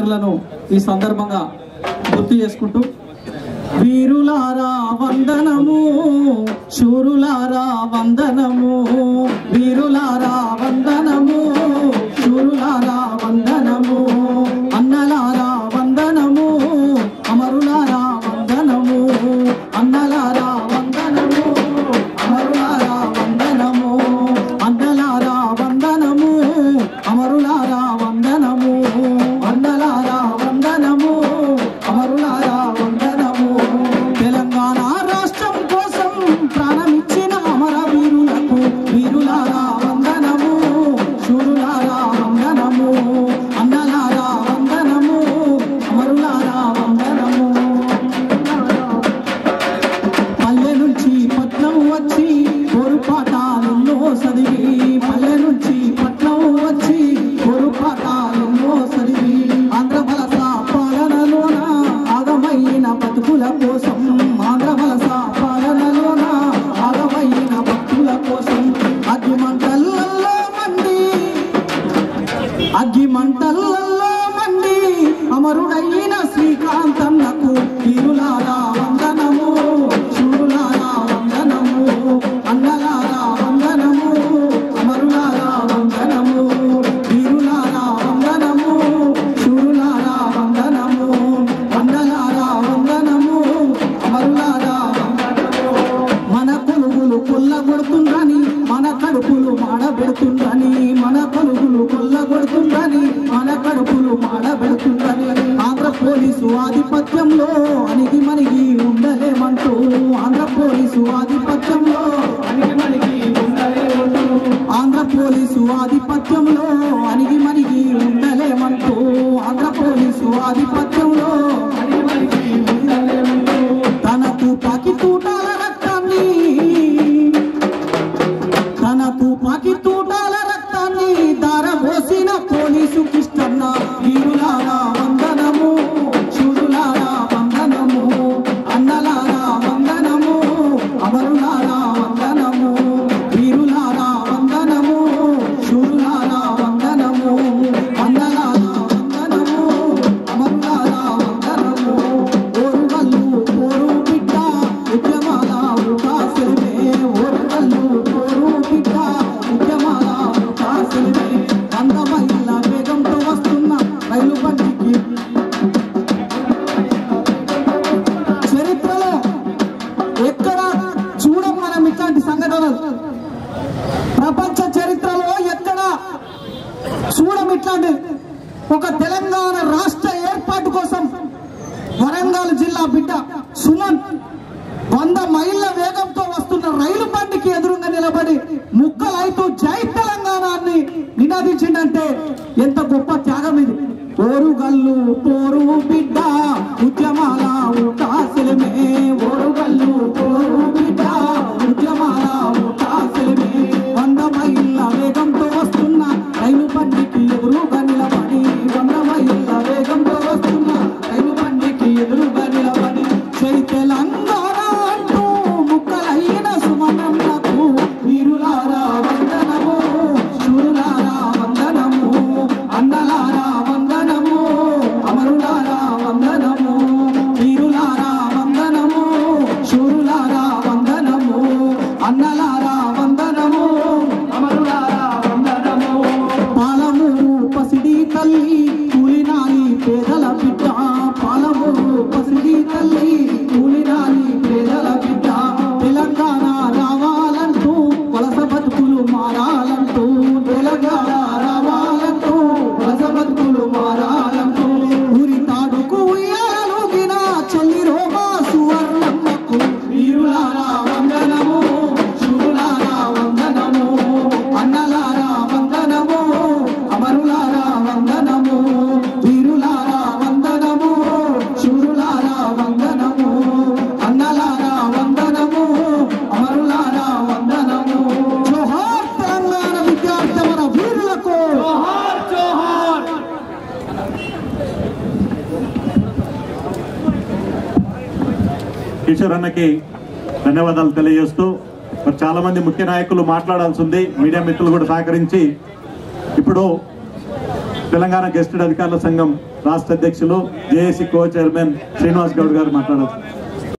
అమరవీరులను ఈ సందర్భంగా గుర్తు చేసుకుంటూ, వీరులారా వందనము, శూరులారా వందనము, వీరులారా వందనము, శూరులారా వందనము, అన్నలారా వందనము, అమరులారా వందనము, అన్నలారా వందనము, అమరులారా వందనము, అన్నలారా వందనము, అమరులారా వందనము, అన్నలారా వందనము, అమరులారా వందనము. తెలంగాణ రాష్ట్రం కోసం ప్రాణమిచ్చిన అమరవీరులకు వీరులారా వందనము, శూరులారా వందనము, అన్నలారా వందనము, అమరులారా వందనము. పల్లె నుంచి పట్నం వచ్చి పొరుపాటాలెన్నో చదివి, పల్లె నుంచి పట్నం వచ్చి పొరుపాటాలెన్నో చదివి, ఆంధ్ర వలస పాలనలోన ఆగమైన బతుకుల కోసం, ఆంధ్ర వలస పాలనలోన ఆగమైన బతుకుల కోసం అగ్గిమంటల్లో మండి, అగ్గిమంటల్లో మండి అమరుడైన శ్రీకాంతన్నకు వీరులారా వందనము, శూరులారా వందనము, అన్నలారా వందనము, అమరులారా వందనము, వీరులారా వందనము, శూరులారా వందనము, అన్నలారా వందనము, అమరులారా వందనము. మన కొలుగులు కొల్లగొడుతుందని, మన కడుపులు మాడబెడుతుందని, మన కొలుగులు కొల్లగొడుతుందని, మన కడుపులు మాడబెడుతుందని, ఆంధ్ర పోలీసు ఆధిపత్యంలో అణిగి మణిగి ఉండలేమంటూ, ఆంధ్ర పోలీసు ఆధిపత్యంలో అణిగి మణిగి ఉండలేమంటూ, ఆంధ్ర పోలీసు ఆధిపత్యంలో అణిగి మణిగి ఉండలేమంటూ, ఆంధ్ర పోలీసు ఆధిపత్యంలో అణిగి మణిగి ఉండలేమంటూ, తన తుపాకి తూటాల రక్తాన్ని, తన తుపాకి తూటాల రక్తాన్ని దారబోసిన పోలీసు కిష్టన్న వీరులారా వందనము, శూరులారా వందనము, అన్నలారా వందనము, అమరులారా వందనము, వీరులారా వందనము, శూరులారా వందనము, అన్నలారా వందనము, అమరులారా వందనము. ఓరుగల్లు పోరు బిడ్డ ఉద్యమాల ఉపాసమే, ఓరుగల్లు పోరు బిడ్డ ఉద్యమాల ఉపాసమే, అందమైన వేగంతో వస్తున్న రైలు బండికి చరిత్రలో ఎక్కడ చూడం మనం ఇట్లాంటి సంఘటనలు, ప్రపంచ చరిత్రలో ఎక్కడ చూడం ఇట్లాంటి. ఒక తెలంగాణ రాష్ట్ర ఏర్పాటు కోసం వరంగల్ జిల్లా బిడ్డ సుమన్ 100 మైళ్ళ వేగంతో వస్తున్న రైలు బండికి ఎదురుగా నిలబడి ముక్కలైతూ జై తెలంగాణ అని నినాదించిందంటే ఎంత గొప్ప త్యాగం ఇది. ఓరుగల్లు పోరు బిడ్డ ఉద్యమాల ఉటాసలమే, ఓరుగల్లు పోరు బిడ్డ ఉద్యమాల ఉటాసలమే, 100 మైళ్ళ వేగంతో వస్తున్న రైలు బండికి ఎదురుగా నిలబడి, 100 మైళ్ళ వేగంతో వస్తున్న రైలు బండికి ఎదురుగా నిలబడి, జై తెలంగాణ అంటూ ముక్కలైన సుమనన్నకు వీరులారా వందనము, శూరులారా వందనము, అన్నలారా వందనము, అమరులారా వందనము, వీరులారా వందనము, శూరులారా వందనము, అన్నలారా వందనము, అమరులారా వందనము. పాలమూరు పసిడి తల్లి కూలినాలి పేదల బిడ్డ, పాలమూరు పసిడి తల్లి కూలినాలి పేదల బిడ్డ, తెలంగాణ రావాలంటూ వలస బతుకులు మారాలంటూ, తెలంగాణ రావాలంటూ వలస బతుకులు మారాలంటూ, ఊరి తాడుకు ఉయ్యాలూగిన చెల్లి రోమా సువర్ణమ్మకు వీరులారా వందనము, శూరులారా వందనము, అన్నలారా వందనము, అమరులారా వందనము, వీరులారా వందనము, శూరులారా వందనము, అన్నలారా వందనము, అమరులారా వందనము. జోహార్ తెలంగాణ విద్యార్థి మన వీరులకు జోహార్ జోహార్. కిషోర్ అన్నకి ధన్యవాదాలు తెలియజేస్తూ, మరి చాలా మంది ముఖ్య నాయకులు మాట్లాడాల్సి ఉంది, మీడియా మిత్రులు కూడా సహకరించి ఇప్పుడు తెలంగాణ గెస్టెడ్ అధికారుల సంఘం రాష్ట్ర అధ్యక్షులు జేఏసీ కో చైర్మన్ శ్రీనివాస్ గౌడ్ గారు మాట్లాడారు.